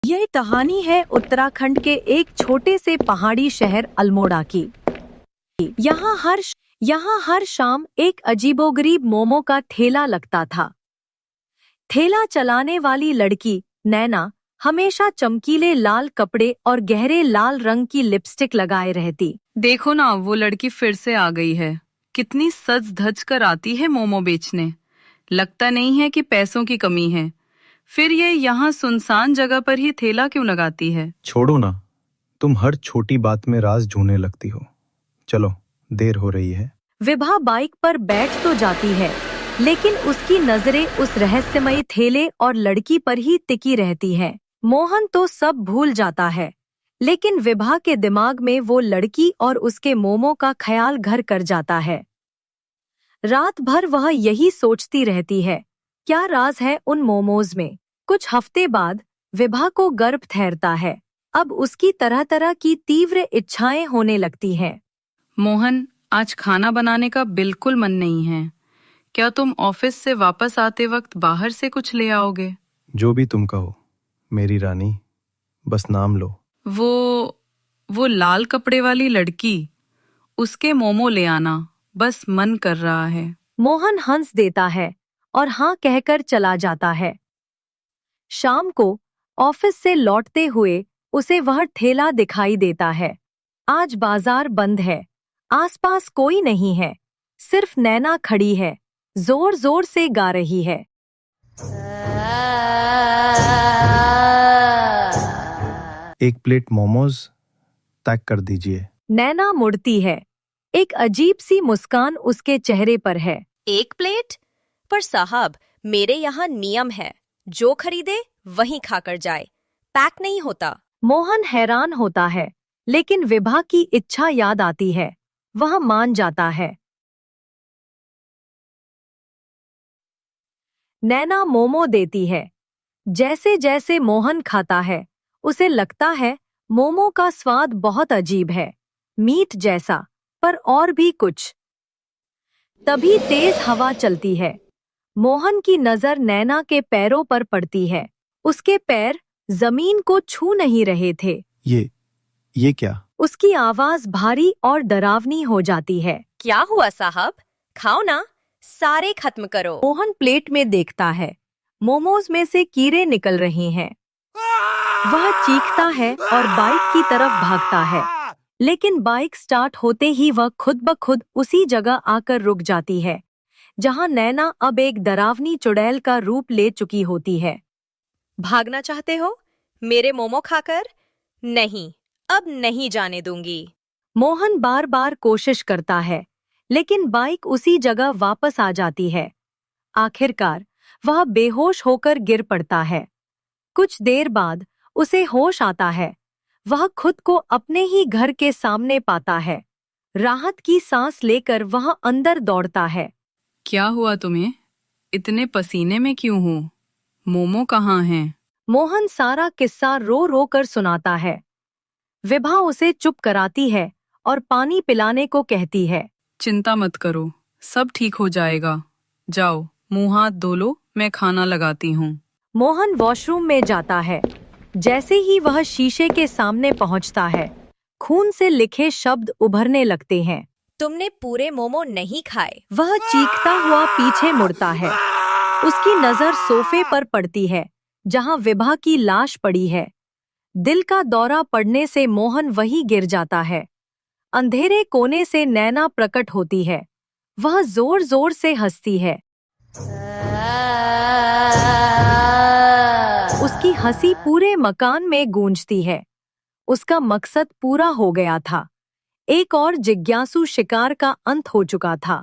यह कहानी है उत्तराखंड के एक छोटे से पहाड़ी शहर अल्मोड़ा की। यहाँ हर शाम एक अजीबोगरीब मोमो का ठेला लगता था। ठेला चलाने वाली लड़की नैना हमेशा चमकीले लाल कपड़े और गहरे लाल रंग की लिपस्टिक लगाए रहती। देखो ना, वो लड़की फिर से आ गई है। कितनी सज धज कर आती है मोमो बेचने। लगता नहीं है कि पैसों की कमी है। फिर ये यहाँ सुनसान जगह पर ही ठेला क्यों लगाती है? छोड़ो ना, तुम हर छोटी बात में राज ढूंढने लगती हो। चलो, देर हो रही है। विभा बाइक पर बैठ तो जाती है, लेकिन उसकी नजरें उस रहस्यमयी ठेले और लड़की पर ही टिकी रहती हैं। मोहन तो सब भूल जाता है, लेकिन विभा के दिमाग में वो लड़की और उसके मोमो का ख्याल घर कर जाता है। रात भर वह यही सोचती रहती है, क्या राज है उन मोमोज में। कुछ हफ्ते बाद विभा को गर्भ ठहरता है। अब उसकी तरह तरह की तीव्र इच्छाएं होने लगती हैं। मोहन, आज खाना बनाने का बिल्कुल मन नहीं है। क्या तुम ऑफिस से वापस आते वक्त बाहर से कुछ ले आओगे? जो भी तुम कहो मेरी रानी, बस नाम लो। वो लाल कपड़े वाली लड़की, उसके मोमो ले आना, बस मन कर रहा है। मोहन हंस देता है और हाँ कहकर चला जाता है। शाम को ऑफिस से लौटते हुए उसे वह ठेला दिखाई देता है। आज बाजार बंद है, आसपास कोई नहीं है, सिर्फ नैना खड़ी है, जोर जोर से गा रही है। एक प्लेट मोमोज पैक कर दीजिए। नैना मुड़ती है। एक अजीब सी मुस्कान उसके चेहरे पर है। एक प्लेट? पर साहब, मेरे यहाँ नियम है, जो खरीदे वहीं खाकर जाए, पैक नहीं होता। मोहन हैरान होता है, लेकिन विभा की इच्छा याद आती है। वह मान जाता है। नैना मोमो देती है। जैसे जैसे मोहन खाता है, उसे लगता है मोमो का स्वाद बहुत अजीब है, मीठ जैसा, पर और भी कुछ। तभी तेज हवा चलती है। मोहन की नजर नैना के पैरों पर पड़ती है। उसके पैर जमीन को छू नहीं रहे थे। ये क्या? उसकी आवाज भारी और डरावनी हो जाती है। क्या हुआ साहब? खाओ ना, सारे खत्म करो। मोहन प्लेट में देखता है, मोमोज में से कीड़े निकल रहे हैं। वह चीखता है और बाइक की तरफ भागता है, लेकिन बाइक स्टार्ट होते ही वह खुद ब खुद उसी जगह आकर रुक जाती है, जहां नैना अब एक डरावनी चुड़ैल का रूप ले चुकी होती है। भागना चाहते हो मेरे मोमो खाकर? नहीं, अब नहीं जाने दूंगी। मोहन बार बार कोशिश करता है, लेकिन बाइक उसी जगह वापस आ जाती है। आखिरकार वह बेहोश होकर गिर पड़ता है। कुछ देर बाद उसे होश आता है। वह खुद को अपने ही घर के सामने पाता है। राहत की सांस लेकर वह अंदर दौड़ता है। क्या हुआ तुम्हें? इतने पसीने में क्यों हो? मोमो कहाँ हैं? मोहन सारा किस्सा रो रो कर सुनाता है। विभा उसे चुप कराती है और पानी पिलाने को कहती है। चिंता मत करो, सब ठीक हो जाएगा। जाओ, मुंह हाथ धो लो, मैं खाना लगाती हूँ। मोहन वॉशरूम में जाता है। जैसे ही वह शीशे के सामने पहुंचता है, खून से लिखे शब्द उभरने लगते हैं। तुमने पूरे मोमो नहीं खाए। वह चीखता हुआ पीछे मुड़ता है। उसकी नजर सोफे पर पड़ती है, जहां विभा की लाश पड़ी है। दिल का दौरा पड़ने से मोहन वहीं गिर जाता है। अंधेरे कोने से नैना प्रकट होती है। वह जोर जोर से हंसती है। उसकी हंसी पूरे मकान में गूंजती है। उसका मकसद पूरा हो गया था। एक और जिज्ञासु शिकार का अंत हो चुका था।